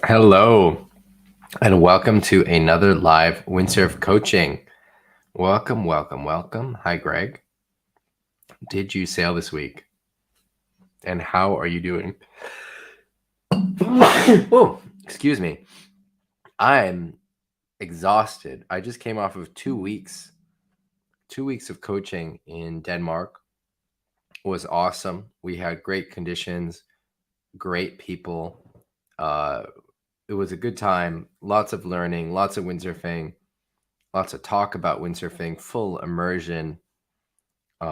Hello, and welcome to another live windsurf coaching. Welcome, welcome, welcome. Hi, Greg. Did you sail this week? And how are you doing? Oh, excuse me. I'm exhausted. I just came off of 2 weeks of coaching in Denmark. It was awesome. We had great conditions, great people. It was a good time. Lots of learning, lots of windsurfing, lots of talk about windsurfing, full immersion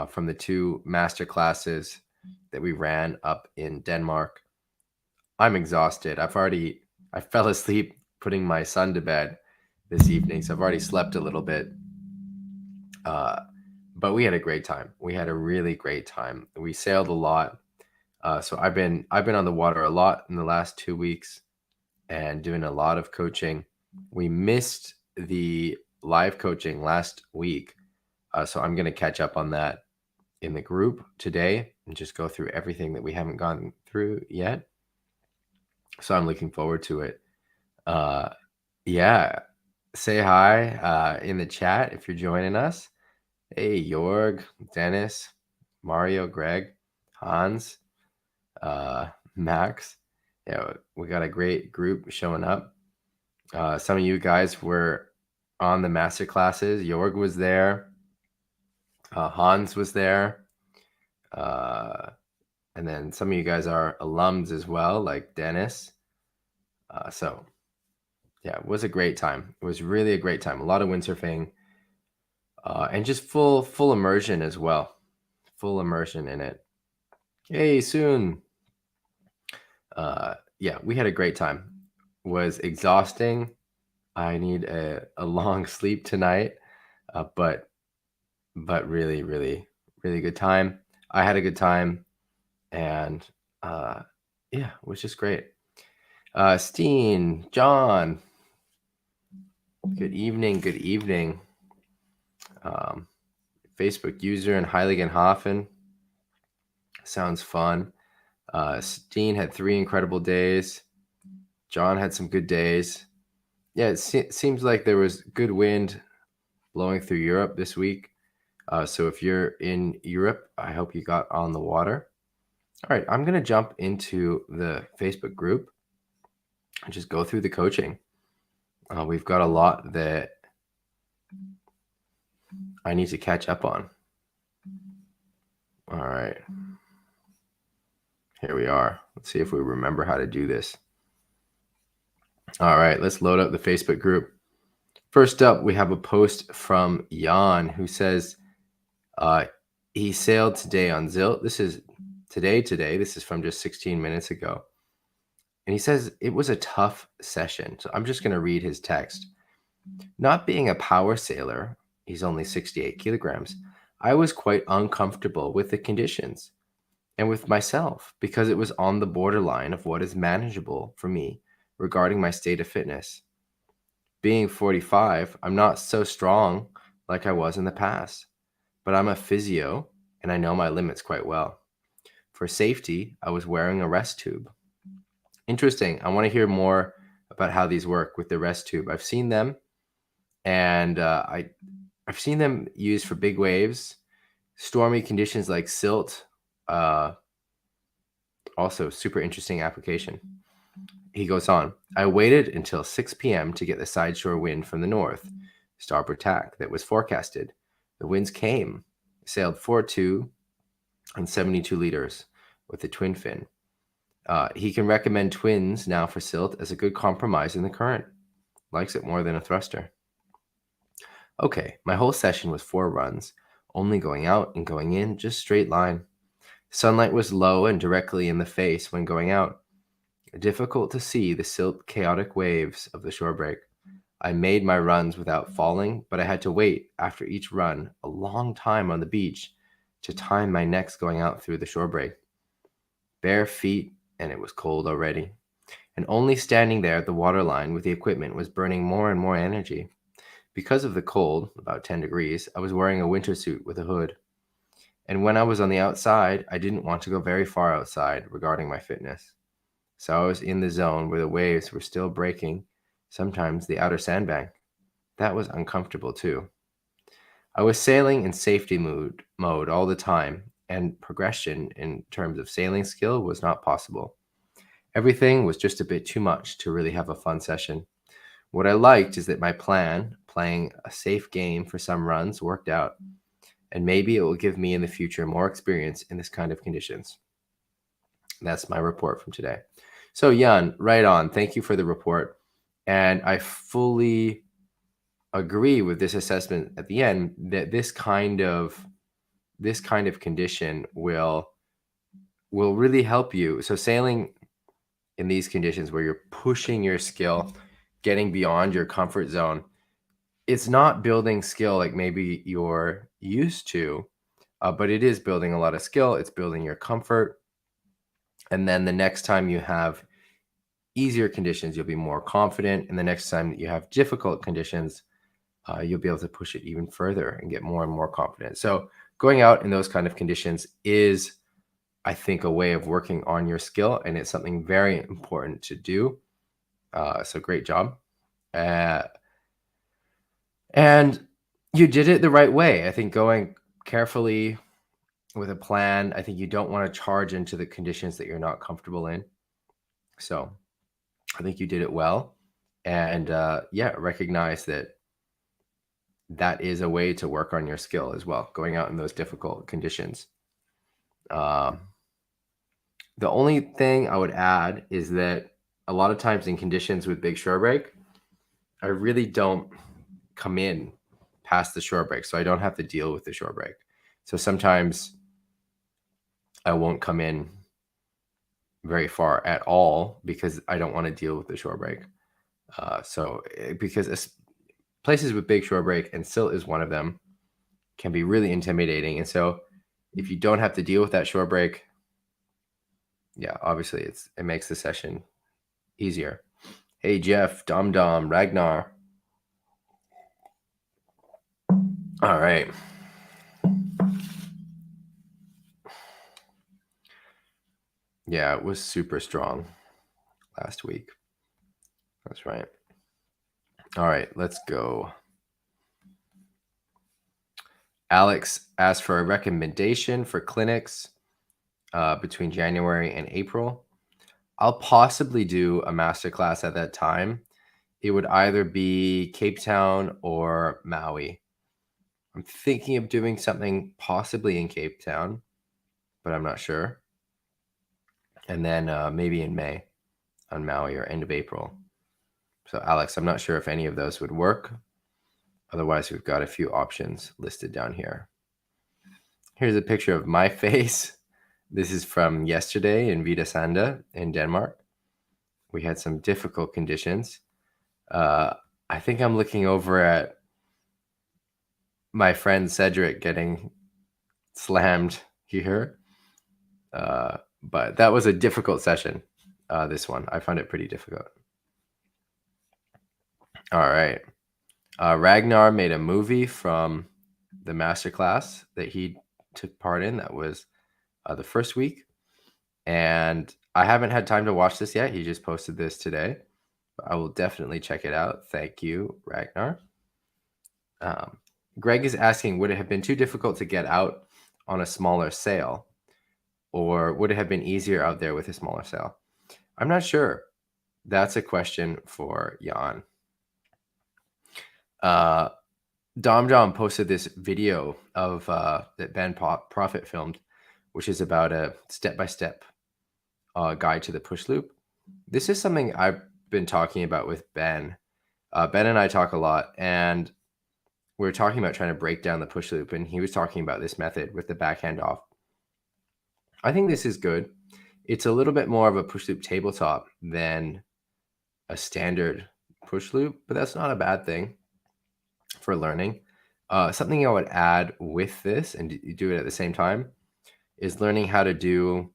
from the two master classes that we ran up in Denmark. I'm exhausted. I fell asleep putting my son to bed this evening, so I've already slept a little bit. But we had a great time. We had a really great time. We sailed a lot. So I've been on the water a lot in the last 2 weeks and doing a lot of coaching. We missed the live coaching last week, so I'm going to catch up on that in the group today and just go through everything that we haven't gone through yet. So I'm looking forward to it. Yeah, say hi in the chat if you're joining us. Hey, Jorg, Dennis, Mario, Greg, Hans, Max. Yeah, we got a great group showing up. Some of you guys were on the master classes. Jorg was there. Hans was there. And then some of you guys are alums as well, like Dennis. So yeah, it was a great time. It was really a great time. A lot of windsurfing, and just full immersion as well. Full immersion in it. Hey, soon. Yeah, we had a great time. It was exhausting. I need a long sleep tonight, but really, really, really good time. I had a good time, and yeah, it was just great. Steen, John, good evening, good evening. Facebook user in Heiligenhafen. Sounds fun. Steen had 3 incredible days. John had some good days. Yeah, it seems like there was good wind blowing through Europe this week. So if you're in Europe, I hope you got on the water. All right, I'm going to jump into the Facebook group and just go through the coaching. We've got a lot that I need to catch up on. All right. Here we are. Let's see if we remember how to do this. All right, let's load up the Facebook group. First up, we have a post from Jan who says he sailed today on Zilt. This is today. This is from just 16 minutes ago. And he says it was a tough session. So I'm just going to read his text. Not being a power sailor, he's only 68 kilograms, I was quite uncomfortable with the conditions and with myself because it was on the borderline of what is manageable for me regarding my state of fitness. Being 45, I'm not so strong like I was in the past, but I'm a physio and I know my limits quite well. For safety, I was wearing a rest tube. Interesting. I want to hear more about how these work with the rest tube. I've seen them, and I've seen them used for big waves, stormy conditions like silt. Also, super interesting application. He goes on, I waited until 6 p.m. to get the sideshore wind from the north, starboard tack, that was forecasted. The winds came, sailed 4-2 and 72 liters with a twin fin. He can recommend twins now for silt as a good compromise in the current. Likes it more than a thruster. Okay, my whole session was 4 runs, only going out and going in, just straight line. Sunlight was low and directly in the face when going out. Difficult to see the silt chaotic waves of the shore break. I made my runs without falling, but I had to wait after each run a long time on the beach to time my next going out through the shore break. Bare feet, and it was cold already. And only standing there at the waterline with the equipment was burning more and more energy. Because of the cold, about 10 degrees, I was wearing a winter suit with a hood. And when I was on the outside, I didn't want to go very far outside regarding my fitness. So I was in the zone where the waves were still breaking, sometimes the outer sandbank. That was uncomfortable too. I was sailing in safety mode all the time, and progression in terms of sailing skill was not possible. Everything was just a bit too much to really have a fun session. What I liked is that my plan, playing a safe game for some runs, worked out, and maybe it will give me in the future more experience in this kind of conditions. That's my report from today. So Jan, right on. Thank you for the report. And I fully agree with this assessment at the end that this kind of condition will really help you. So sailing in these conditions where you're pushing your skill, getting beyond your comfort zone, it's not building skill like maybe you're used to, but it is building a lot of skill. It's building your comfort. And then the next time you have easier conditions, you'll be more confident. And the next time that you have difficult conditions, you'll be able to push it even further and get more and more confident. So going out in those kind of conditions is, I think, a way of working on your skill, and it's something very important to do. So great job. And you did it the right way. I think going carefully with a plan, I think you don't want to charge into the conditions that you're not comfortable in. So I think you did it well. And recognize that is a way to work on your skill as well, going out in those difficult conditions. The only thing I would add is that a lot of times in conditions with big shore break, I really don't come in past the shore break, so I don't have to deal with the shore break. So sometimes I won't come in very far at all because I don't want to deal with the shore break. Because places with big shore break, and Silt is one of them, can be really intimidating. And so if you don't have to deal with that shore break, yeah, obviously it makes the session easier. Hey, Jeff, Dom, Ragnar. All right. Yeah, it was super strong last week. That's right. All right, let's go. Alex asked for a recommendation for clinics between January and April. I'll possibly do a masterclass at that time. It would either be Cape Town or Maui. I'm thinking of doing something possibly in Cape Town, but I'm not sure. And then maybe in May on Maui or end of April. So Alex, I'm not sure if any of those would work. Otherwise, we've got a few options listed down here. Here's a picture of my face. This is from yesterday in Vidasanda in Denmark. We had some difficult conditions. I think I'm looking over at my friend Cedric getting slammed here. But that was a difficult session, this one. I found it pretty difficult. All right. Ragnar made a movie from the masterclass that he took part in. That was the first week. And I haven't had time to watch this yet. He just posted this today. I will definitely check it out. Thank you, Ragnar. Greg is asking, would it have been too difficult to get out on a smaller sail? Or would it have been easier out there with a smaller sail? I'm not sure. That's a question for Jan. Dom posted this video of that Ben Profit filmed, which is about a step-by-step guide to the push loop. This is something I've been talking about with Ben. Ben and I talk a lot, and we were talking about trying to break down the push loop, and he was talking about this method with the backhand off. I think this is good. It's a little bit more of a push loop tabletop than a standard push loop, but that's not a bad thing for learning. Something I would add with this, and you do it at the same time, is learning how to do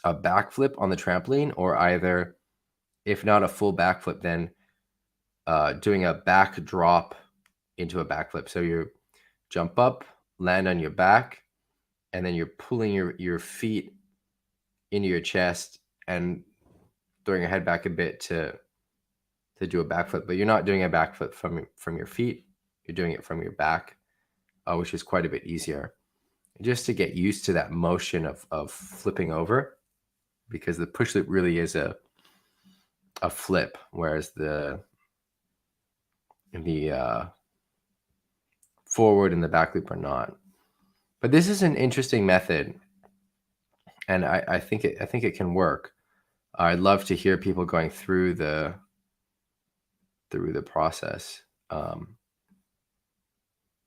a backflip on the trampoline, or either, if not a full backflip, then doing a back drop into a backflip. So you jump up, land on your back, and then you're pulling your feet into your chest and throwing your head back a bit to do a backflip, but you're not doing a backflip from your feet. You're doing it from your back, which is quite a bit easier. Just to get used to that motion of flipping over, because the push loop really is a flip, whereas the forward and the back loop are not. But this is an interesting method, and I think it can work. I'd love to hear people going through the process.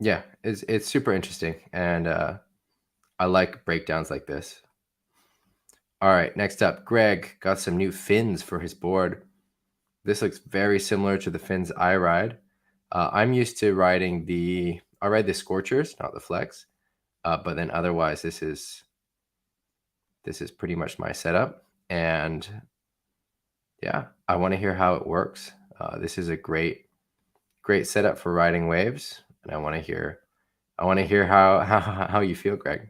Yeah, it's super interesting, and I like breakdowns like this. All right, next up, Greg got some new fins for his board. This looks very similar to the fins I ride. I'm used to riding I ride the Scorchers, not the Flex, but then otherwise this is pretty much my setup, and yeah, I want to hear how it works. This is a great setup for riding waves, and I want to hear how you feel, Greg.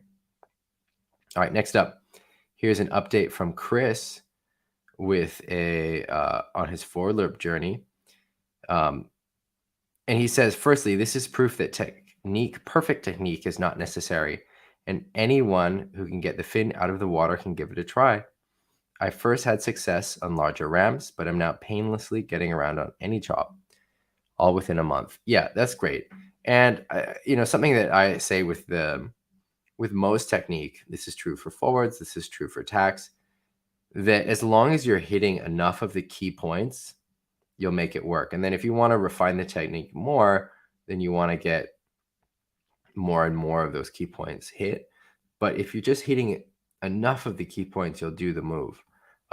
All right, next up, here's an update from Chris with on his forward loop journey. And he says, firstly, this is proof that perfect technique is not necessary, and anyone who can get the fin out of the water can give it a try. I first had success on larger ramps, but I'm now painlessly getting around on any chop, all within a month. Yeah, that's great. And something that I say with most technique, this is true for forwards, this is true for tacks, that as long as you're hitting enough of the key points, you'll make it work. And then if you want to refine the technique more, then you want to get more and more of those key points hit. But if you're just hitting enough of the key points, you'll do the move.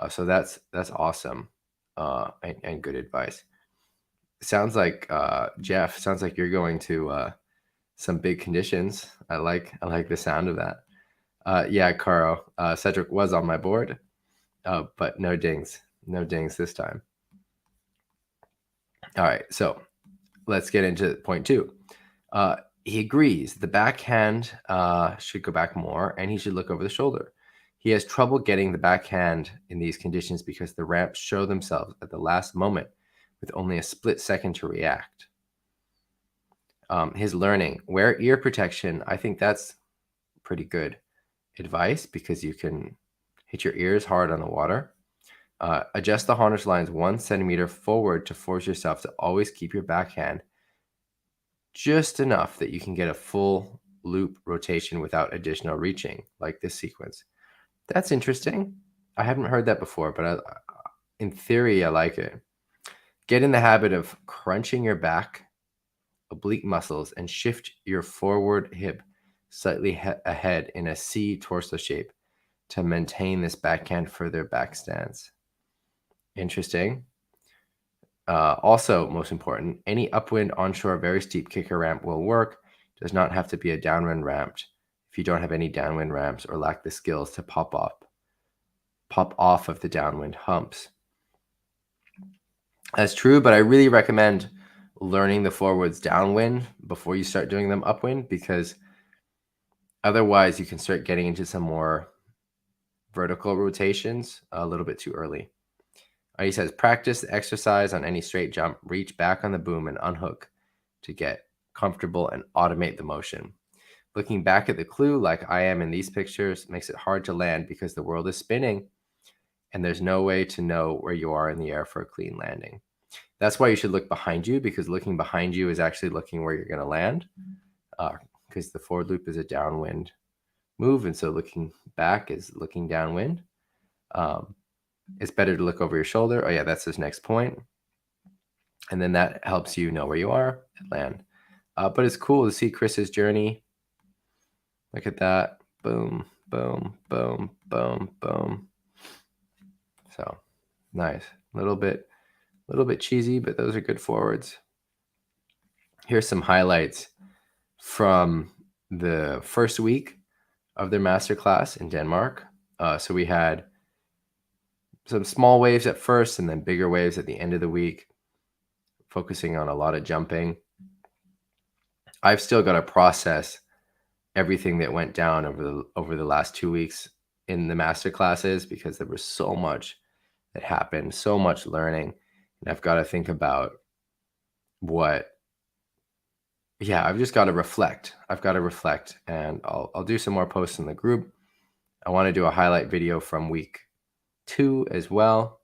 So that's awesome, and good advice. Sounds like Jeff. Sounds like you're going to some big conditions. I like the sound of that. Yeah, Caro. Cedric was on my board, but no dings this time. All right, so let's get into point 2. He agrees the backhand should go back more, and he should look over the shoulder. He has trouble getting the backhand in these conditions because the ramps show themselves at the last moment with only a split second to react. His learning, wear ear protection. I think that's pretty good advice because you can hit your ears hard on the water. Adjust the harness lines 1 centimeter forward to force yourself to always keep your backhand just enough that you can get a full loop rotation without additional reaching, like this sequence. That's interesting. I haven't heard that before, but in theory, I like it. Get in the habit of crunching your back oblique muscles and shift your forward hip slightly ahead in a C torso shape to maintain this backhand further back stance. Interesting. Also, most important, any upwind, onshore, very steep kicker ramp will work. Does not have to be a downwind ramp if you don't have any downwind ramps or lack the skills to pop off of the downwind humps. That's true, but I really recommend learning the forwards downwind before you start doing them upwind, because otherwise you can start getting into some more vertical rotations a little bit too early. He says, practice the exercise on any straight jump, reach back on the boom and unhook to get comfortable and automate the motion. Looking back at the clue, like I am in these pictures, makes it hard to land because the world is spinning and there's no way to know where you are in the air for a clean landing. That's why you should look behind you, because looking behind you is actually looking where you're going to land, because the forward loop is a downwind move. And so looking back is looking downwind. It's better to look over your shoulder. Oh yeah, that's his next point. And then that helps you know where you are and land. But it's cool to see Chris's journey. Look at that. Boom, boom, boom, boom, boom. So nice. A little bit cheesy, but those are good forwards. Here's some highlights from the first week of their masterclass in Denmark. So we had some small waves at first and then bigger waves at the end of the week, focusing on a lot of jumping. I've still got to process everything that went down over the last 2 weeks in the master classes, because there was so much that happened, so much learning. And I've got to think about I've just got to reflect. And I'll do some more posts in the group. I want to do a highlight video from week 2 as well.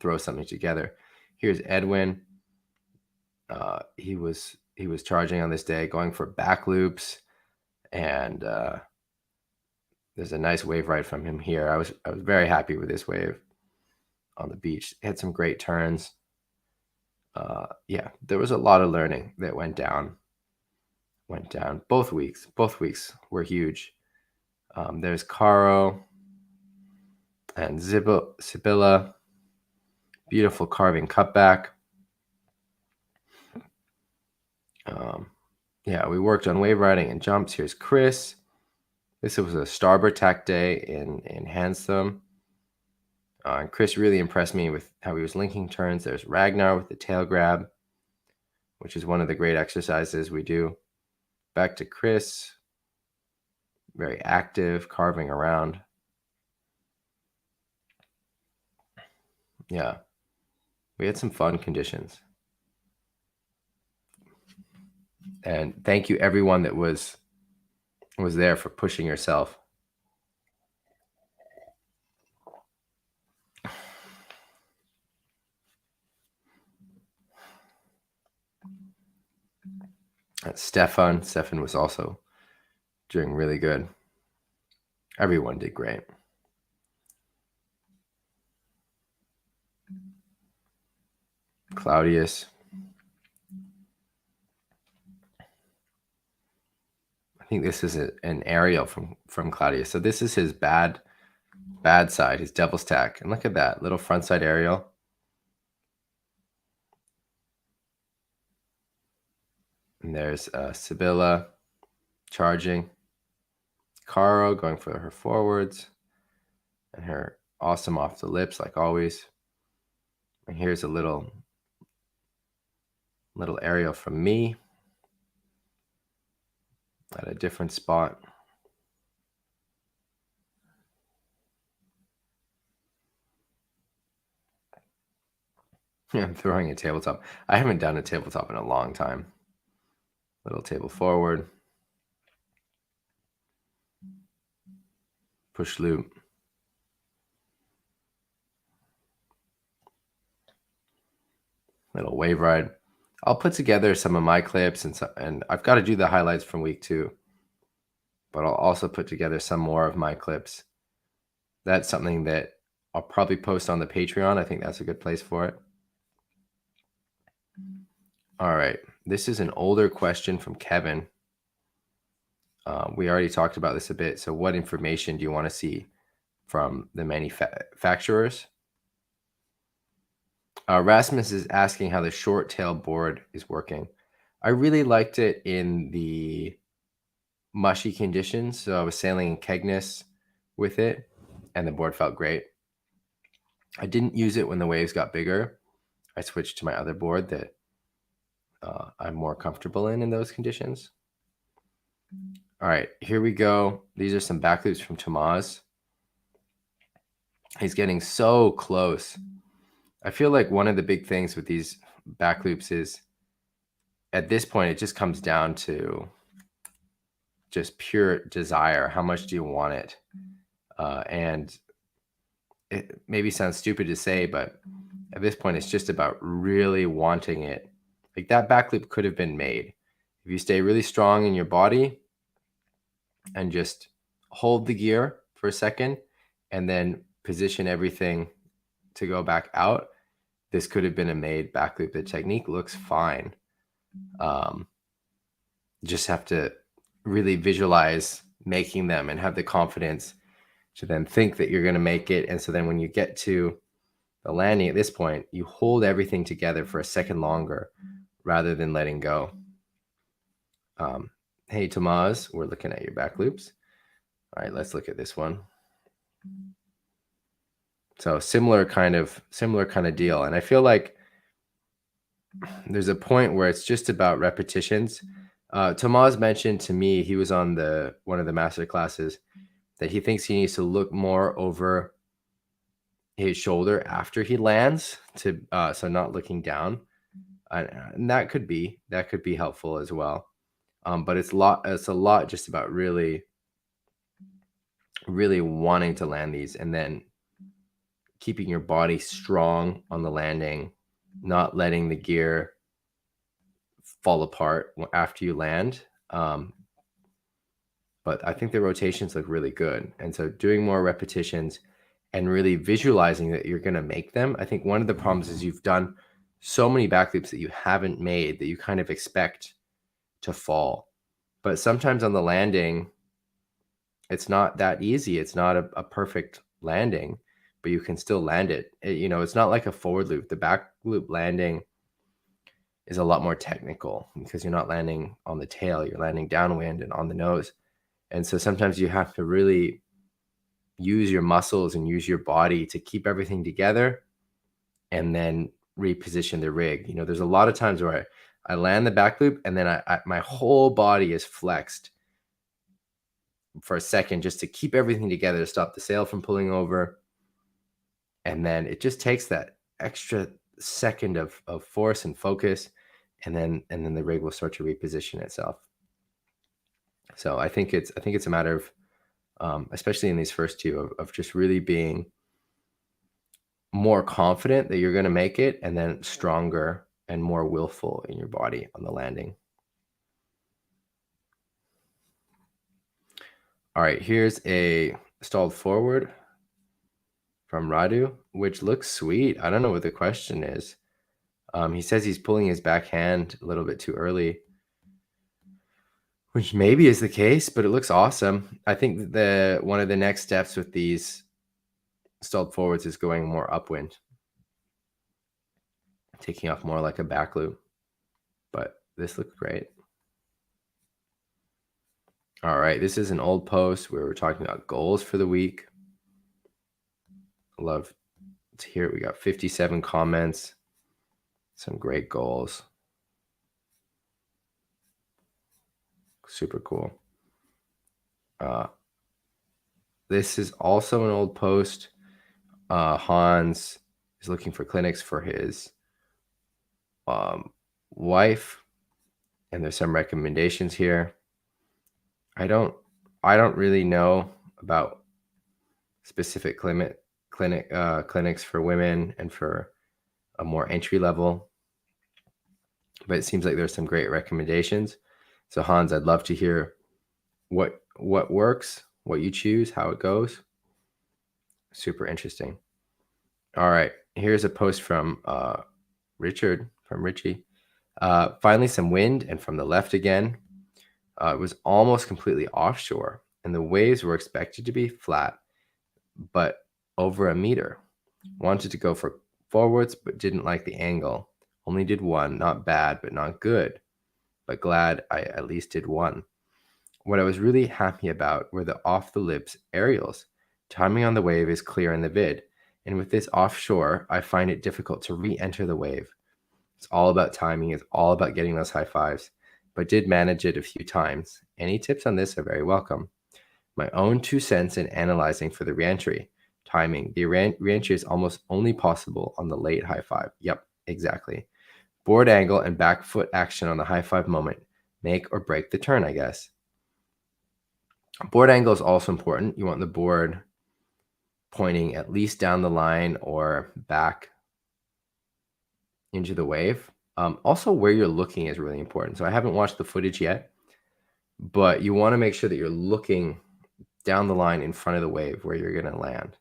Throw something together. Here's Edwin. He was charging on this day, going for back loops, and there's a nice wave ride from him here. I was very happy with this wave on the beach. It had some great turns. There was a lot of learning that went down. Both weeks were huge. There's Caro and Sibylla. Beautiful carving cutback. We worked on wave riding and jumps. Here's Chris. This was a starboard tack day in Handsome. And Chris really impressed me with how he was linking turns. There's Ragnar with the tail grab, which is one of the great exercises we do. Back to Chris. Very active, carving around. Yeah. We had some fun conditions. And thank you everyone that was there for pushing yourself. Stefan was also doing really good. Everyone did great. Claudius. I think this is an aerial from Claudius. So this is his bad side, his devil's tack. And look at that little front side aerial. And there's Sibylla charging. Caro going for her forwards. And her awesome off the lips, like always. And here's a little aerial from me at a different spot. I'm throwing a tabletop. I haven't done a tabletop in a long time. Little table forward. Push loop. Little wave ride. I'll put together some of my clips and I've got to do the highlights from week 2. But I'll also put together some more of my clips. That's something that I'll probably post on the Patreon. I think that's a good place for it. All right. This is an older question from Kevin. We already talked about this a bit. So what information do you want to see from the manufacturers? Rasmus is asking how the short tail board is working. I really liked it in the mushy conditions. So I was sailing in Kegness with it and the board felt great. I didn't use it when the waves got bigger. I switched to my other board that I'm more comfortable in those conditions. All right, here we go. These are some back loops from Tomas. He's getting so close. I feel like one of the big things with these back loops is at this point, it just comes down to just pure desire. How much do you want it? And it maybe sounds stupid to say, but at this point, it's just about really wanting it. Like that back loop could have been made. If you stay really strong in your body and just hold the gear for a second and then position everything to go back out, this could have been a made back loop. The technique looks fine. Just have to really visualize making them and have the confidence to then think that you're going to make it. And so then when you get to the landing at this point, you hold everything together for a second longer rather than letting go. Hey, Tomas, we're looking at your back loops. All right, let's look at this one. So similar kind of deal. And I feel like there's a point where it's just about repetitions. Tomas mentioned to me, he was on one of the master classes, that he thinks he needs to look more over his shoulder after he lands to so not looking down, and that could be helpful as well. But it's a lot just about really wanting to land these, and then keeping your body strong on the landing, not letting the gear fall apart after you land. But I think the rotations look really good, and so doing more repetitions and really visualizing that you're going to make them. I think one of the problems is you've done so many backloops that you haven't made that you kind of expect to fall. But sometimes on the landing, it's not that easy. It's not a perfect landing, but you can still land it. It's not like a forward loop. The back loop landing is a lot more technical because you're not landing on the tail, you're landing downwind and on the nose. And so sometimes you have to really use your muscles and use your body to keep everything together and then reposition the rig. There's a lot of times where I land the back loop and then my whole body is flexed for a second just to keep everything together, to stop the sail from pulling over. And then it just takes that extra second of force and focus, and then the rig will start to reposition itself. So I think it's a matter of, especially in these first two, of just really being more confident that you're going to make it, and then stronger and more willful in your body on the landing. All right, here's a stalled forward from Radu, which looks sweet. I don't know what the question is. He says he's pulling his backhand a little bit too early, which maybe is the case, but it looks awesome. I think one of the next steps with these stalled forwards is going more upwind, taking off more like a back loop. But this looks great. All right, this is an old post where we're talking about goals for the week. Love to hear it. We got 57 comments, some great goals. Super cool. This is also an old post. Hans is looking for clinics for his wife, and there's some recommendations here. I don't really know about specific clinics for women and for a more entry level, but it seems like there's some great recommendations. So Hans, I'd love to hear what works, what you choose, how it goes. Super interesting. All right, here's a post from Richie. Finally some wind, and from the left again. It was almost completely offshore, and the waves were expected to be flat, but over a meter. Wanted to go for forwards, but didn't like the angle. Only did one, not bad, but not good. But glad I at least did one. What I was really happy about were the off-the-lips aerials. Timing on the wave is clear in the vid, and with this offshore, I find it difficult to re-enter the wave. It's all about timing. It's all about getting those high fives, but did manage it a few times. Any tips on this are very welcome. My own 2 cents in analyzing for the reentry. Timing. The reentry is almost only possible on the late high five. Yep, exactly. Board angle and back foot action on the high five moment. Make or break the turn, I guess. Board angle is also important. You want the board pointing at least down the line or back into the wave. Also, where you're looking is really important. So I haven't watched the footage yet, but you want to make sure that you're looking down the line in front of the wave where you're going to land.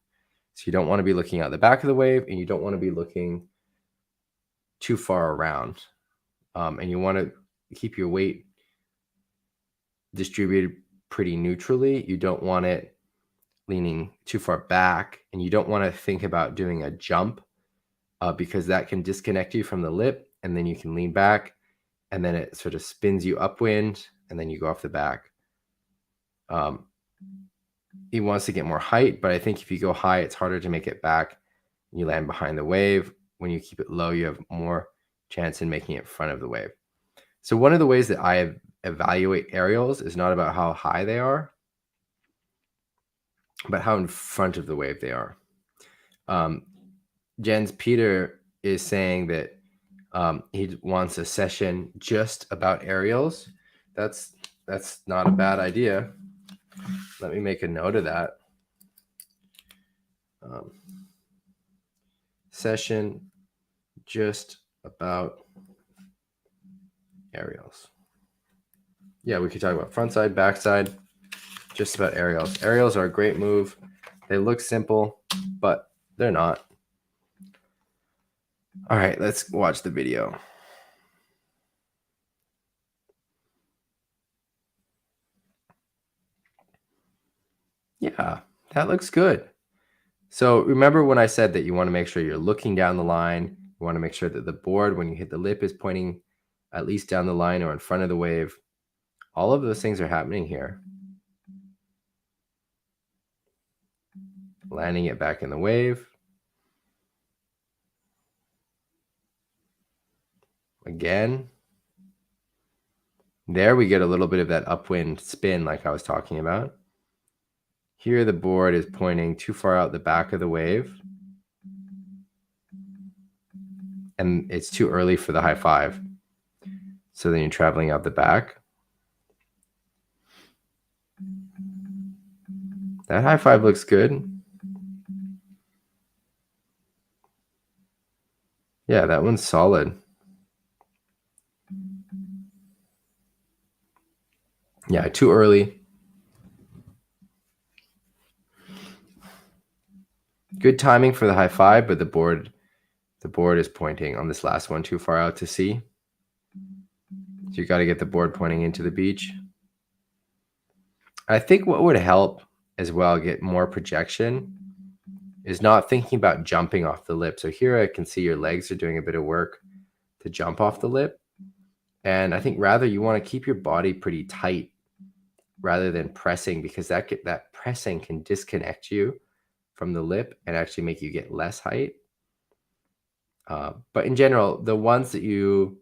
So you don't want to be looking out the back of the wave, and you don't want to be looking too far around. And you want to keep your weight distributed pretty neutrally. You don't want it leaning too far back, and you don't want to think about doing a jump because that can disconnect you from the lip, and then you can lean back, and then it sort of spins you upwind, and then you go off the back. He wants to get more height, but I think if you go high, it's harder to make it back. You land behind the wave. When you keep it low, you have more chance in making it front of the wave. So one of the ways that I evaluate aerials is not about how high they are, but how in front of the wave they are. Jens Peter is saying that he wants a session just about aerials. That's not a bad idea. Let me make a note of that. Session just about aerials. Yeah, we could talk about front side, back side, just about aerials. Aerials are a great move. They look simple, but they're not. All right, let's watch the video. Yeah, that looks good. So remember when I said that you want to make sure you're looking down the line, you want to make sure that the board, when you hit the lip, is pointing at least down the line or in front of the wave. All of those things are happening here. Landing it back in the wave. Again. There we get a little bit of that upwind spin like I was talking about. Here the board is pointing too far out the back of the wave. And it's too early for the high five. So then you're traveling out the back. That high five looks good. Yeah, that one's solid. Yeah, too early. Good timing for the high five, but the board is pointing on this last one too far out to sea. So you got to get the board pointing into the beach. I think what would help as well get more projection is not thinking about jumping off the lip. So here I can see your legs are doing a bit of work to jump off the lip. And I think rather you want to keep your body pretty tight rather than pressing, because that pressing can disconnect you from the lip and actually make you get less height. But in general, the ones that you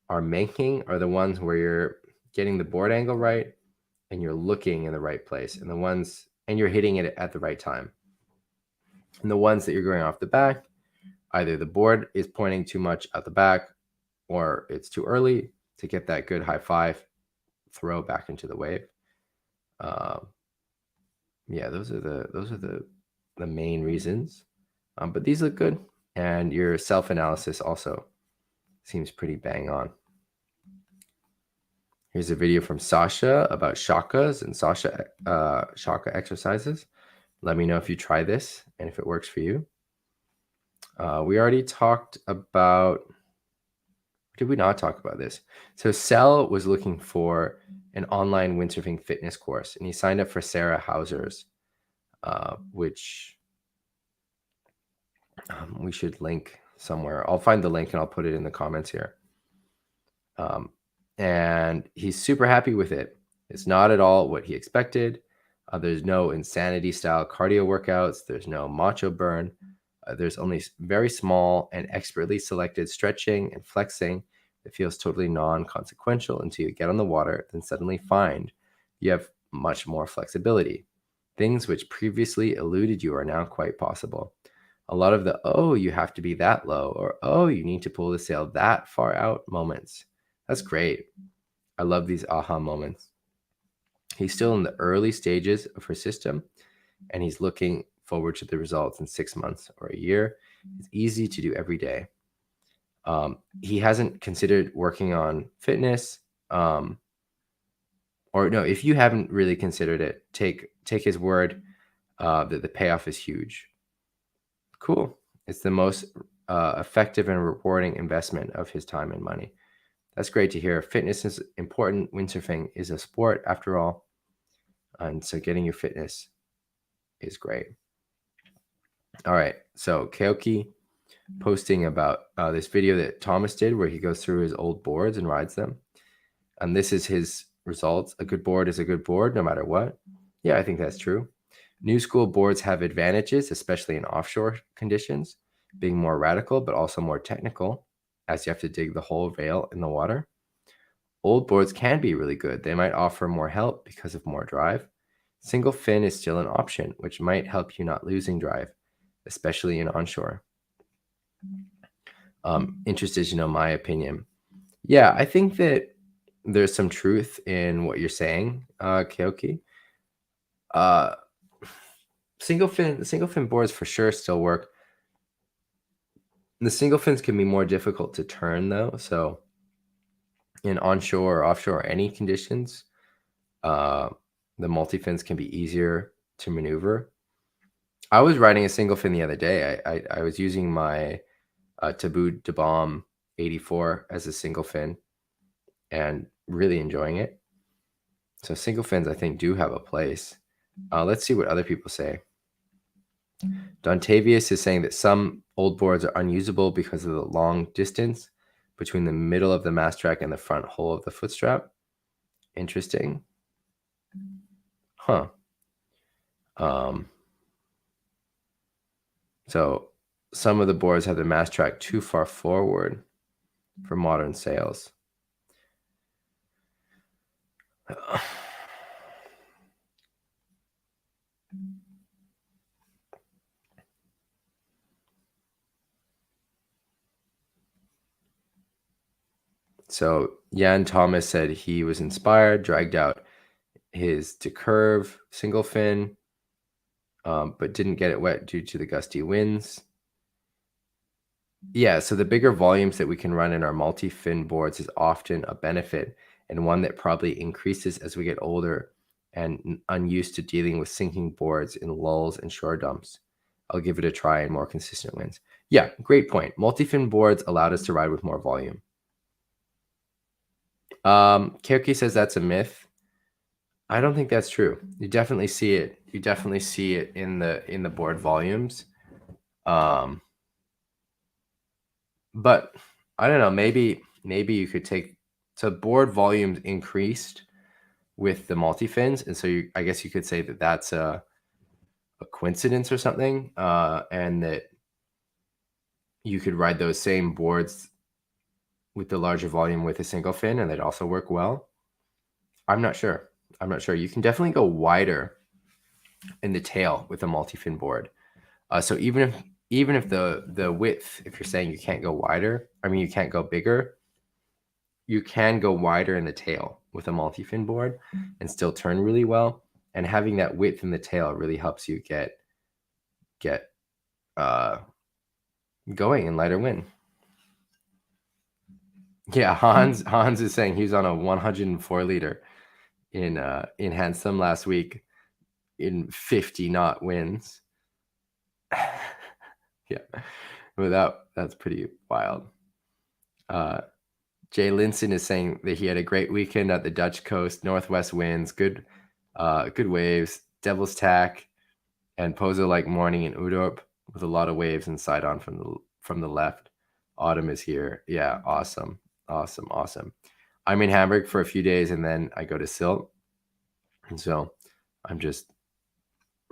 are making are the ones where you're getting the board angle right and you're looking in the right place, and you're hitting it at the right time. And the ones that you're going off the back, either the board is pointing too much at the back or it's too early to get that good high five throw back into the wave. Yeah, those are the main reasons. But these look good, and your self-analysis also seems pretty bang on. Here's a video from Sasha about shakas and shaka exercises. Let me know if you try this and if it works for you. We already talked about, did we not talk about this? So Sel was looking for an online windsurfing fitness course, and he signed up for Sarah Hauser's, which we should link somewhere. I'll find the link and I'll put it in the comments here. And he's super happy with it. It's not at all what he expected. There's no insanity style cardio workouts. There's no macho burn. There's only very small and expertly selected stretching and flexing that feels totally non-consequential until you get on the water, then suddenly find you have much more flexibility. Things which previously eluded you are now quite possible. A lot of the, oh, you have to be that low, or oh, you need to pull the sail that far out moments. That's great. I love these aha moments. He's still in the early stages of her system, and he's looking forward to the results in 6 months or a year. It's easy to do every day. He hasn't considered working on fitness, or no, if you haven't really considered it, take his word that the payoff is huge. Cool. It's the most effective and rewarding investment of his time and money. That's great to hear. Fitness is important. Windsurfing is a sport after all. And so getting your fitness is great. All right. So Keoki posting about this video that Thomas did where he goes through his old boards and rides them. And this is his results. A good board is a good board no matter what. Yeah, I think that's true. New school boards have advantages, especially in offshore conditions, being more radical, but also more technical, as you have to dig the whole rail in the water. Old boards can be really good. They might offer more help because of more drive. Single fin is still an option, which might help you not losing drive. especially in onshore. Interested to know my opinion. Yeah, I think that there's some truth in what you're saying, Keoki. Single fin boards for sure still work. The single fins can be more difficult to turn though. So in onshore or offshore, any conditions, the multi-fins can be easier to maneuver. I was riding a single fin the other day. I was using my Taboo de Bomb 84 as a single fin and really enjoying it. So single fins, I think, do have a place. Let's see what other people say. Dontavius is saying that some old boards are unusable because of the long distance between the middle of the mast track and the front hole of the foot strap. Interesting. Huh. So some of the boards have the mast track too far forward for modern sails. So Jan Thomas said he was inspired, dragged out his to curve single fin, but didn't get it wet due to the gusty winds. Yeah, so the bigger volumes that we can run in our multi-fin boards is often a benefit, and one that probably increases as we get older and unused to dealing with sinking boards in lulls and shore dumps. I'll give it a try in more consistent winds. Yeah, great point. Multi-fin boards allowed us to ride with more volume. Keoki says that's a myth. I don't think that's true. You definitely see it. You definitely see it in the board volumes. But I don't know, maybe you could take, so board volumes increased with the multi-fins, and so I guess you could say that that's a coincidence or something, and that you could ride those same boards with the larger volume with a single fin and they'd also work well. I'm not sure. You can definitely go wider in the tail with a multi-fin board. So even if the width, if you're saying you can't go wider, I mean, you can't go bigger, you can go wider in the tail with a multi-fin board and still turn really well. And having that width in the tail really helps you get going in lighter wind. Yeah, Hans is saying he's on a 104 liter in Handsome last week in 50 knot winds. Yeah, that's pretty wild. Jay Linson is saying that he had a great weekend at the Dutch coast, northwest winds, good waves, devil's tack, and Pozo-like morning in Udorp with a lot of waves and side on from the left. Autumn is here. Yeah, awesome. I'm in Hamburg for a few days and then I go to Silt. And so I'm just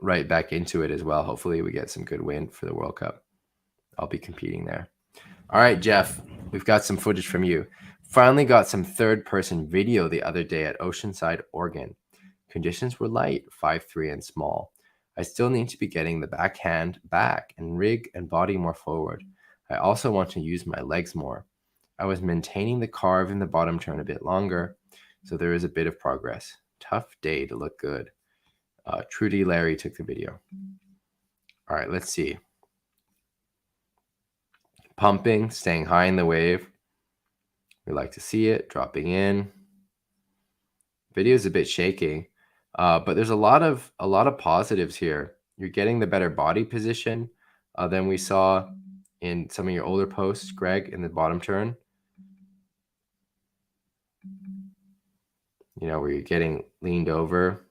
right back into it as well. Hopefully we get some good wind for the World Cup. I'll be competing there. All right, Jeff, we've got some footage from you. Finally got some third-person video the other day at Oceanside, Oregon. Conditions were light, 5'3" and small. I still need to be getting the backhand back and rig and body more forward. I also want to use my legs more. I was maintaining the carve in the bottom turn a bit longer, so there is a bit of progress. Tough day to look good. Trudy Larry took the video. All right, let's see. Pumping, staying high in the wave. We like to see it, dropping in. Video is a bit shaky, but there's a lot of positives here. You're getting the better body position than we saw in some of your older posts, Greg, in the bottom turn. You know, where you're getting leaned over.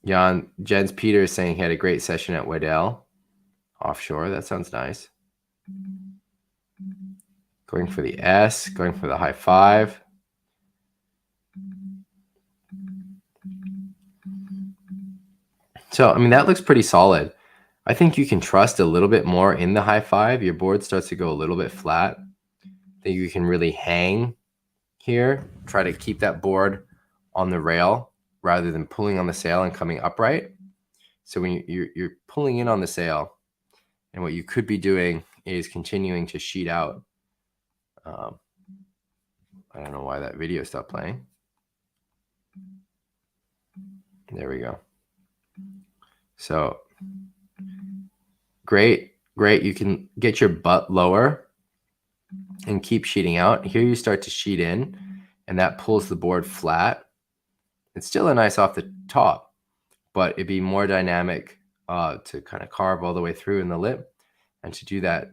Jens Peter is saying he had a great session at Waddell offshore. That sounds nice. Going for the S, going for the high five. So, I mean, that looks pretty solid. I think you can trust a little bit more in the high five. Your board starts to go a little bit flat. I think you can really hang here. Try to keep that board on the rail rather than pulling on the sail and coming upright. So when you're pulling in on the sail, and what you could be doing is continuing to sheet out. I don't know why that video stopped playing. There we go. So great. You can get your butt lower and keep sheeting out. Here you start to sheet in, and that pulls the board flat. It's still a nice off the top, but it'd be more dynamic to kind of carve all the way through in the lip. And to do that,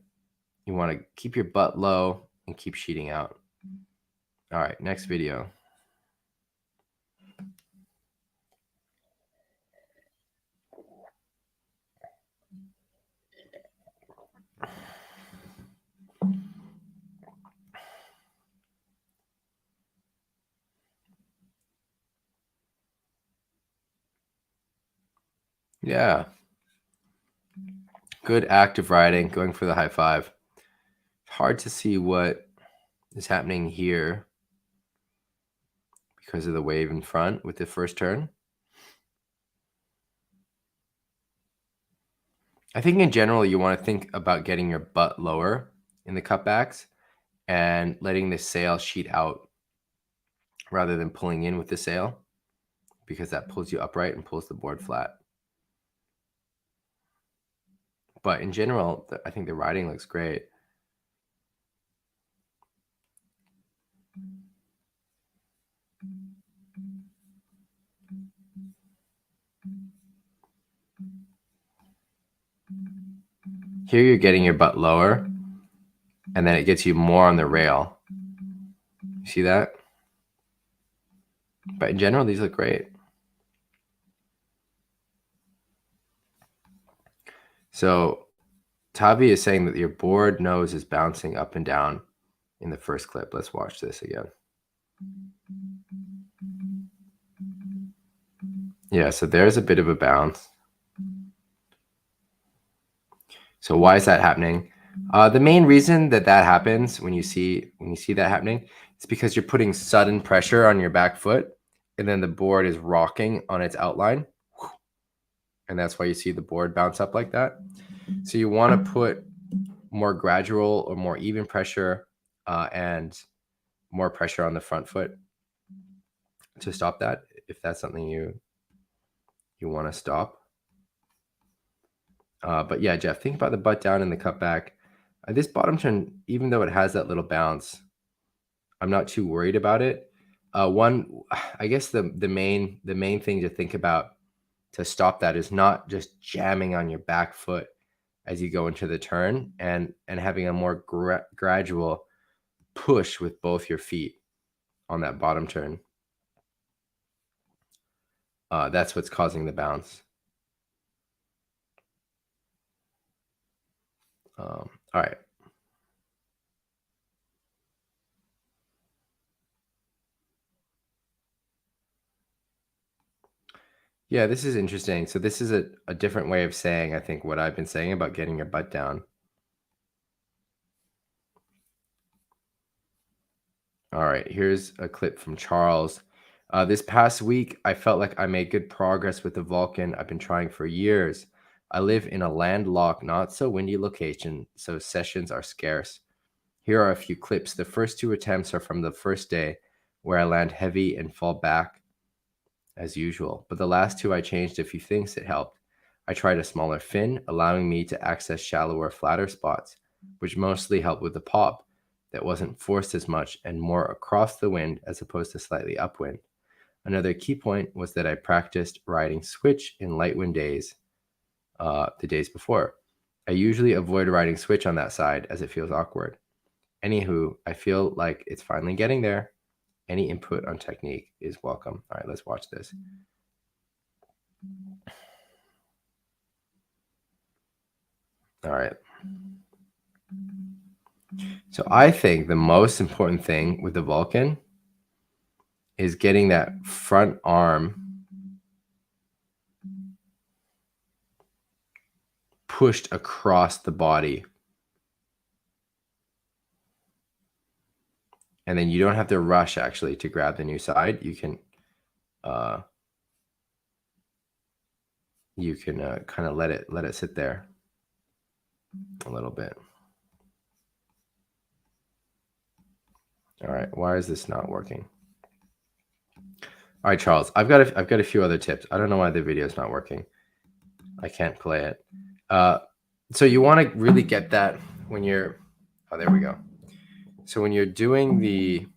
you want to keep your butt low and keep sheeting out. All right, next video. Yeah. Good active riding, going for the high five. Hard to see what is happening here because of the wave in front with the first turn. I think in general, you want to think about getting your butt lower in the cutbacks and letting the sail sheet out rather than pulling in with the sail, because that pulls you upright and pulls the board flat. But in general, I think the riding looks great. Here you're getting your butt lower, and then it gets you more on the rail. You see that? But in general, these look great. So Tavi is saying that your board nose is bouncing up and down in the first clip. Let's watch this again. Yeah, so there's a bit of a bounce. So why is that happening? The main reason that happens when you see that happening is because you're putting sudden pressure on your back foot, and then the board is rocking on its outline, and that's why you see the board bounce up like that. So you want to put more gradual or more even pressure and more pressure on the front foot to stop that, if that's something you want to stop. But yeah, Jeff, think about the butt down and the cutback. This bottom turn, even though it has that little bounce, I'm not too worried about it. I guess the main thing to think about to stop that is not just jamming on your back foot as you go into the turn, and having a more gradual push with both your feet on that bottom turn. That's what's causing the bounce. All right. Yeah, this is interesting. So this is a different way of saying, I think, what I've been saying about getting your butt down. All right, here's a clip from Charles. This past week, I felt like I made good progress with the Vulcan I've been trying for years. I live in a landlocked, not so windy location, so sessions are scarce. Here are a few clips. The first two attempts are from the first day, where I land heavy and fall back as usual. But the last two, I changed a few things that helped. I tried a smaller fin, allowing me to access shallower, flatter spots, which mostly helped with the pop that wasn't forced as much and more across the wind as opposed to slightly upwind. Another key point was that I practiced riding switch in light wind days the days before. I usually avoid riding switch on that side as it feels awkward. Anywho, I feel like it's finally getting there. Any input on technique is welcome. All right, let's watch this. All right. So I think the most important thing with the Vulcan is getting that front arm pushed across the body. And then you don't have to rush actually to grab the new side. You can you can kind of let it sit there a little bit. All right, why is this not working? All right, Charles, I've got a few other tips. I don't know why the video is not working. I can't play it. So you want to really get that when you're, oh, there we go. So when you're doing the,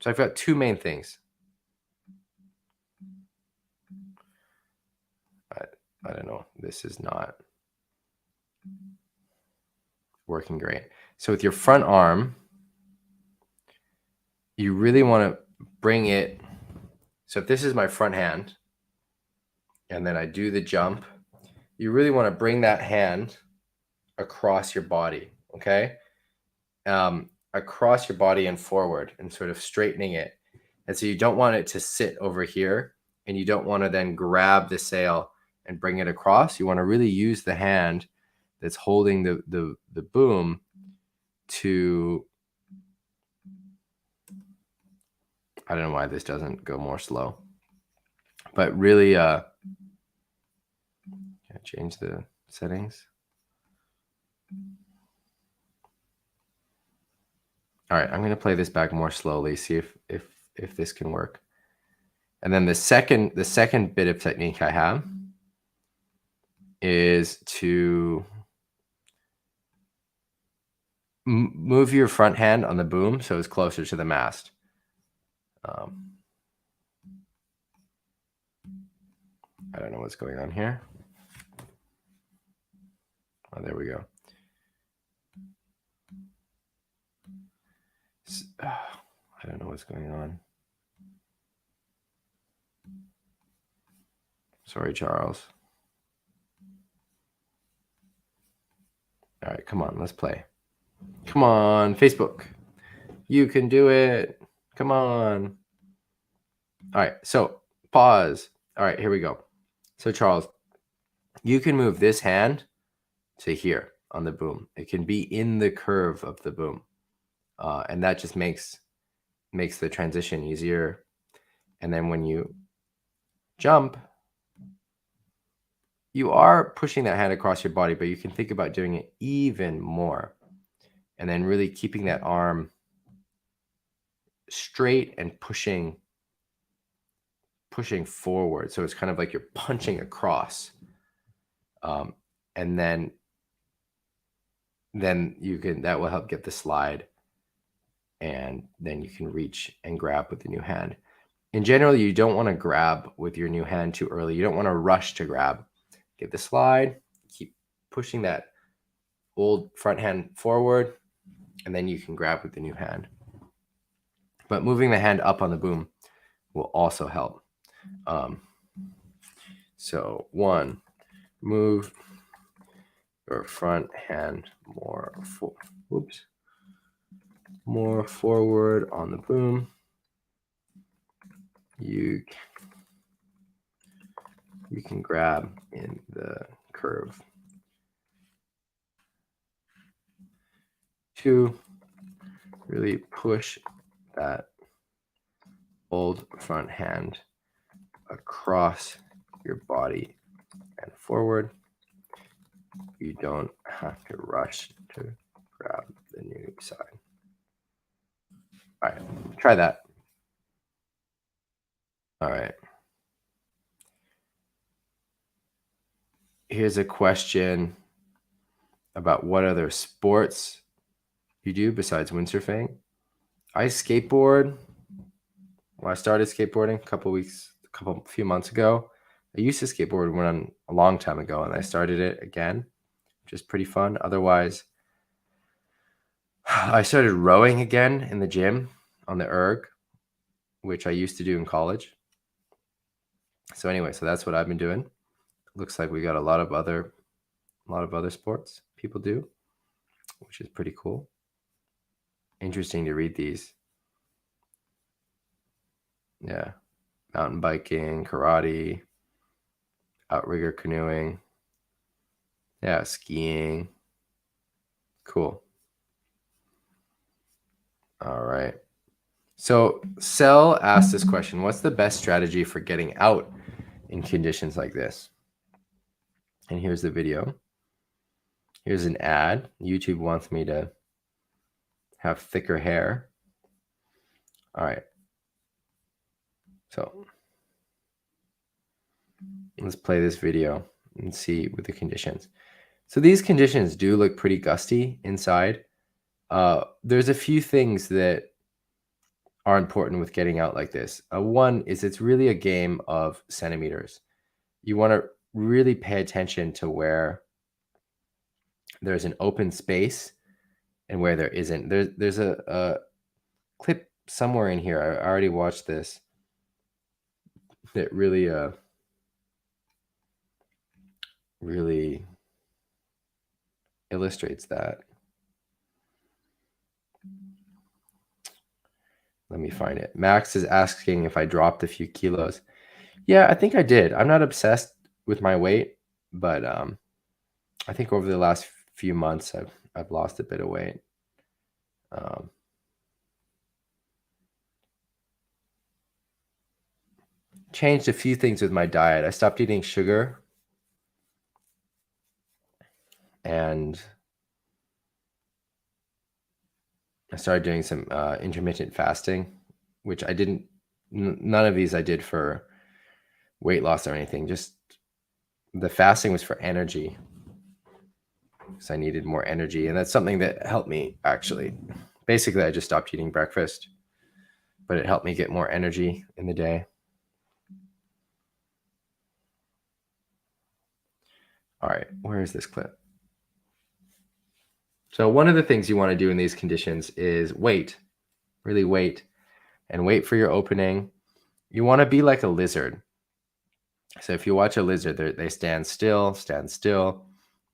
so I've got two main things. I don't know. This is not working great. So with your front arm, you really want to bring it. So if this is my front hand, and then I do the jump, you really want to bring that hand across your body, okay? Across your body and forward and sort of straightening it. And so you don't want it to sit over here, and you don't want to then grab the sail and bring it across. You want to really use the hand that's holding the boom to, I don't know why this doesn't go more slow, but really can I change the settings? All right, I'm going to play this back more slowly, see if this can work. And then the second bit of technique I have is to move your front hand on the boom so it's closer to the mast. I don't know what's going on here. Oh, there we go. I don't know what's going on. Sorry, Charles. All right, come on, let's play. Come on, Facebook. You can do it. Come on. All right, so pause. All right, here we go. So Charles, you can move this hand to here on the boom. It can be in the curve of the boom. And that just makes the transition easier. And then when you jump, you are pushing that hand across your body, but you can think about doing it even more. And then really keeping that arm straight and pushing forward. So it's kind of like you're punching across. And then you can, that will help get the slide. And then you can reach and grab with the new hand. In general, you don't want to grab with your new hand too early. You don't want to rush to grab. Get the slide, keep pushing that old front hand forward, and then you can grab with the new hand. But moving the hand up on the boom will also help. So one, move your front hand more forward on the boom. You can grab in the curve. Two, really push that old front hand across your body and forward. You don't have to rush to grab the new side. All right, try that. All right. Here's a question about what other sports you do besides windsurfing. I skateboard. When I started skateboarding a few months ago, I used to skateboard when a long time ago, and I started it again, which is pretty fun. Otherwise, I started rowing again in the gym on the erg, which I used to do in college. So anyway, so that's what I've been doing. Looks like we got a lot of other sports people do, which is pretty cool. Interesting to read these. Yeah. Mountain biking, karate, outrigger canoeing. Yeah, skiing. Cool. All right. So Sel asked this question: what's the best strategy for getting out in conditions like this? And here's the video. Here's an ad. YouTube wants me to have thicker hair. All right. So let's play this video and see with the conditions. So these conditions do look pretty gusty inside. There's a few things that are important with getting out like this. One is it's really a game of centimeters. You want to really pay attention to where there's an open space and where there isn't. There's a clip somewhere in here. I already watched this that really illustrates that. Let me find it. Max is asking if I dropped a few kilos. Yeah, I think I did. I'm not obsessed with my weight, but I think over the last few months I've lost a bit of weight. Changed a few things with my diet. I stopped eating sugar, and I started doing some intermittent fasting, which I didn't. None of these I did for weight loss or anything. Just the fasting was for energy, because I needed more energy, and that's something that helped me actually. Basically, I just stopped eating breakfast, but it helped me get more energy in the day. All right, where is this clip? So one of the things you want to do in these conditions is wait, really wait, and wait for your opening. You want to be like a lizard. So if you watch a lizard, they stand still,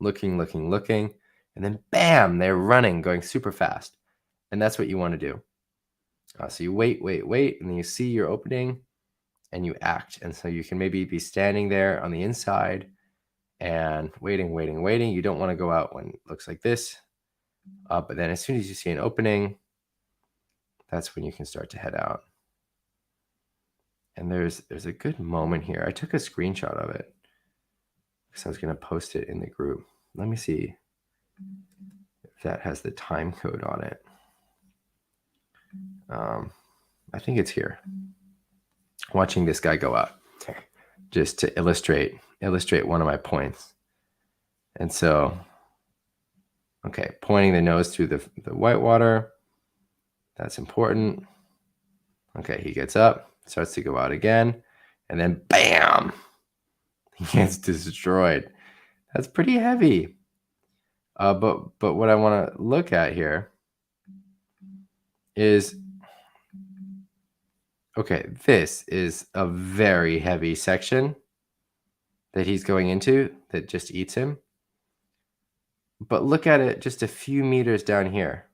looking, and then bam, they're running, going super fast. And that's what you want to do. So you wait, and then you see your opening and you act. And so you can maybe be standing there on the inside and waiting. You don't want to go out when it looks like this. But then as soon as you see an opening, that's when you can start to head out. And there's a good moment here. I took a screenshot of it because I was going to post it in the group. Let me see if that has the time code on it. I think it's here. Watching this guy go out, just to illustrate one of my points. And so, okay, pointing the nose through the white water. That's important. Okay, he gets up, starts to go out again, and then bam, he gets destroyed. That's pretty heavy. But what I want to look at here is, okay, this is a very heavy section that he's going into that just eats him. But look at it just a few meters down here.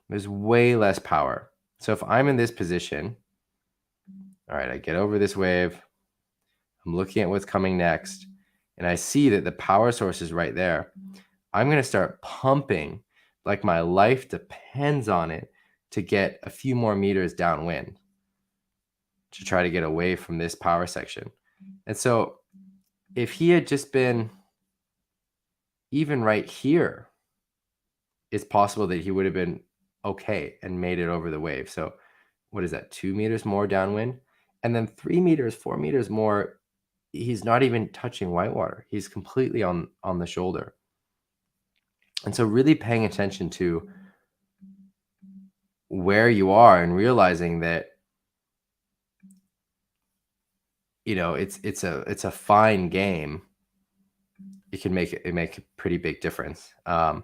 There's way less power. So if I'm in this position, all right, I get over this wave, I'm looking at what's coming next, and I see that the power source is right there. I'm going to start pumping like my life depends on it to get a few more meters downwind to try to get away from this power section. And so if he had just been even right here, it's possible that he would have been okay and made it over the wave. So what is that, 2 meters more downwind? And then 3 meters, 4 meters more, he's not even touching whitewater. He's completely on the shoulder. And so really paying attention to where you are and realizing that, you know, it's a fine game. It can make a pretty big difference. The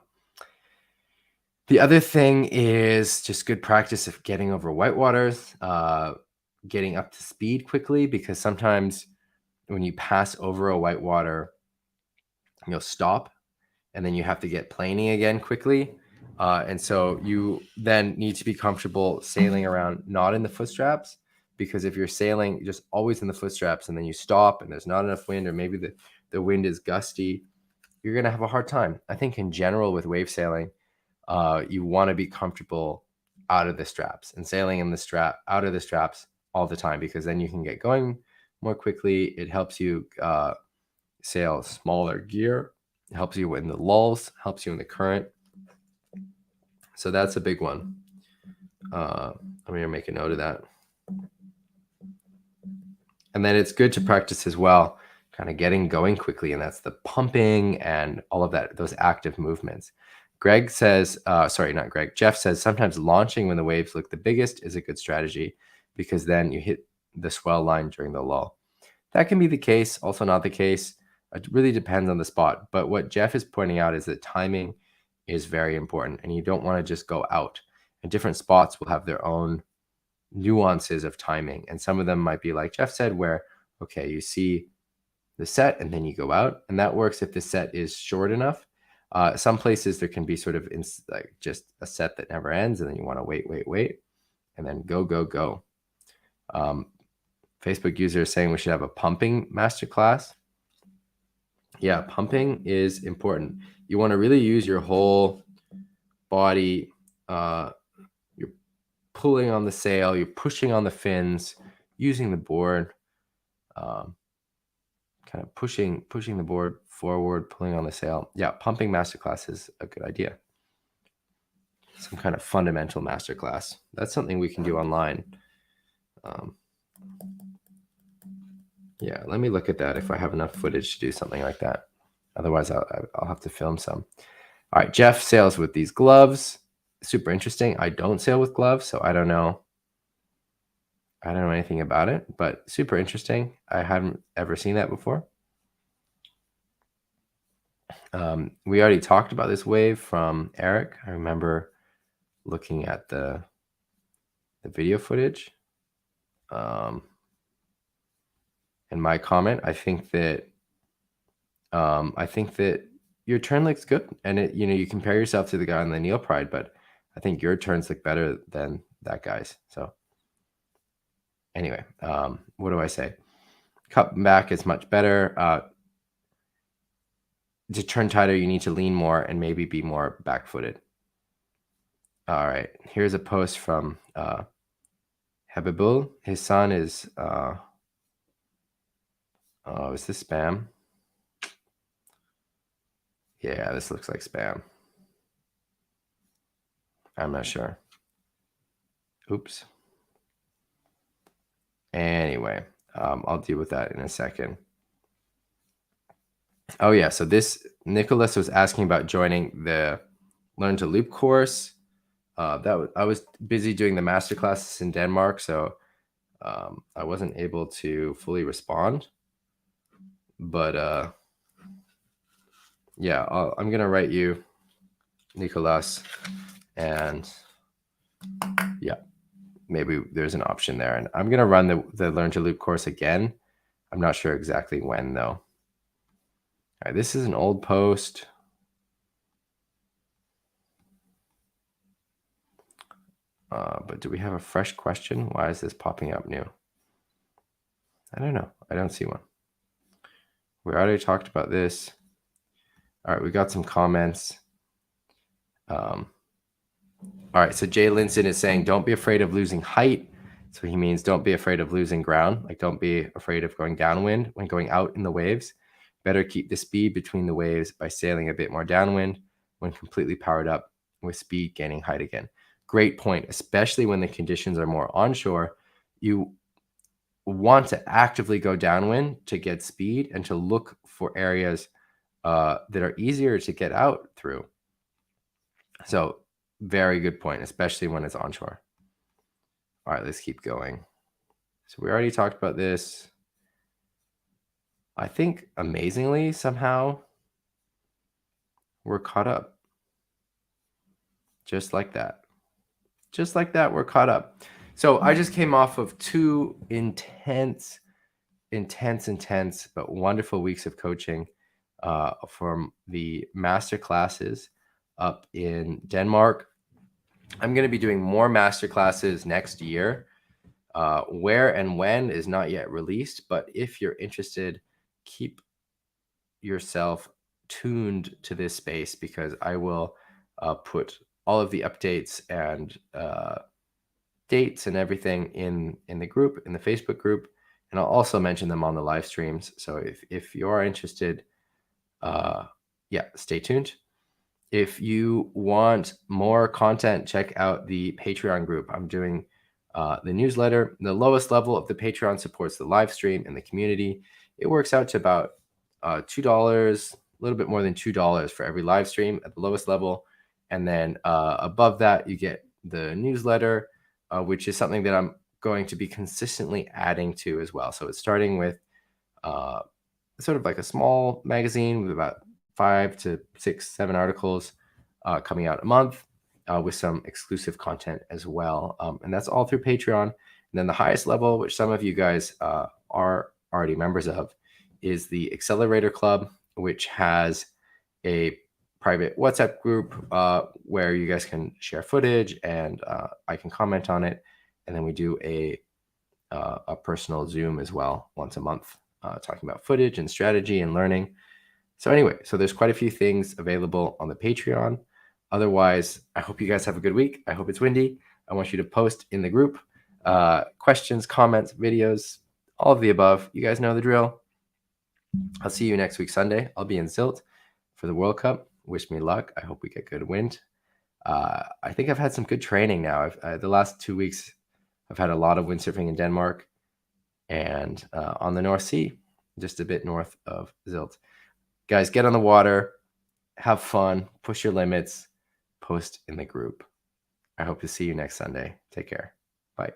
other thing is just good practice of getting over whitewaters, getting up to speed quickly, because sometimes when you pass over a whitewater, you'll stop and then you have to get planing again quickly. And so you then need to be comfortable sailing around not in the foot straps, because if you're sailing just always in the foot straps and then you stop and there's not enough wind, or maybe the wind is gusty, you're going to have a hard time. I think in general with wave sailing, you want to be comfortable out of the straps and sailing in the out of the straps all the time, because then you can get going more quickly. It helps you sail smaller gear, helps you in the lulls, helps you in the current. So that's a big one. I'm going to make a note of that. And then it's good to practice as well, kind of getting going quickly. And that's the pumping and all of that, those active movements. Greg says, not Greg, Jeff says, sometimes launching when the waves look the biggest is a good strategy because then you hit the swell line during the lull. That can be the case, also not the case. It really depends on the spot. But what Jeff is pointing out is that timing is very important and you don't want to just go out. And different spots will have their own nuances of timing. And some of them might be like Jeff said, where, okay, you see the set and then you go out. And that works if the set is short enough. Some places there can be sort of like just a set that never ends. And then you want to wait, and then go. Facebook user is saying we should have a pumping masterclass. Yeah, pumping is important. You want to really use your whole body. You're pulling on the sail, you're pushing on the fins, using the board, kind of pushing the board forward, pulling on the sail. Yeah, pumping masterclass is a good idea. Some kind of fundamental masterclass. That's something we can do online. Yeah, let me look at that if I have enough footage to do something like that. Otherwise, I'll have to film some. All right, Jeff sails with these gloves. Super interesting. I don't sail with gloves, so I don't know anything about it, but super interesting. I haven't ever seen that before. We already talked about this wave from Eric. I remember looking at the video footage. And my comment, I think that your turn looks good, and you compare yourself to the guy on the Neil Pride, but I think your turns look better than that guy's. So anyway, what do I say? Cut back is much better. To turn tighter, you need to lean more and maybe be more back-footed. All right, here's a post from Habibul. His son is, is this spam? Yeah, this looks like spam. I'm not sure. Oops. Anyway, I'll deal with that in a second. Oh yeah, so Nicholas was asking about joining the Learn to Loop course. I was busy doing the masterclasses in Denmark, so I wasn't able to fully respond. But yeah, I'm gonna write you, Nicholas, and yeah, maybe there's an option there. And I'm gonna run the Learn to Loop course again. I'm not sure exactly when though. All right, this is an old post. But do we have a fresh question? Why is this popping up new? I don't know. I don't see one. We already talked about this. All right, we got some comments. All right, so Jay Linson is saying, don't be afraid of losing height. So he means don't be afraid of losing ground. Like don't be afraid of going downwind when going out in the waves. Better keep the speed between the waves by sailing a bit more downwind when completely powered up with speed gaining height again. Great point, especially when the conditions are more onshore. You want to actively go downwind to get speed and to look for areas that are easier to get out through. So very good point, especially when it's onshore. All right, let's keep going. So we already talked about this. I think amazingly, somehow we're caught up. Just like that. Just like that, we're caught up. So I just came off of 2 intense, but wonderful weeks of coaching from the master classes up in Denmark. I'm going to be doing more master classes next year. Where and when is not yet released, but if you're interested, keep yourself tuned to this space because I will put all of the updates and dates and everything in the group, in the Facebook group. and I'll also mention them on the live streams. So if you are interested, yeah, stay tuned. If you want more content, check out the Patreon group. I'm doing the newsletter. The lowest level of the Patreon supports the live stream and the community. It works out to about $2, a little bit more than $2 for every live stream at the lowest level. And then above that, you get the newsletter, which is something that I'm going to be consistently adding to as well. So it's starting with sort of like a small magazine with about 5 to 6, 7 articles coming out a month with some exclusive content as well. And that's all through Patreon. And then the highest level, which some of you guys are already members of, is the Accelerator Club, which has a private WhatsApp group where you guys can share footage and I can comment on it. And then we do a personal Zoom as well once a month, talking about footage and strategy and learning. So anyway, so there's quite a few things available on the Patreon. Otherwise, I hope you guys have a good week. I hope it's windy. I want you to post in the group questions, comments, videos, all of the above. You guys know the drill. I'll see you next week, Sunday. I'll be in Zilt for the World Cup. Wish me luck. I hope we get good wind. I think I've had some good training now. The last 2 weeks, I've had a lot of windsurfing in Denmark and on the North Sea, just a bit north of Zilt. Guys, get on the water, have fun, push your limits, post in the group. I hope to see you next Sunday. Take care. Bye.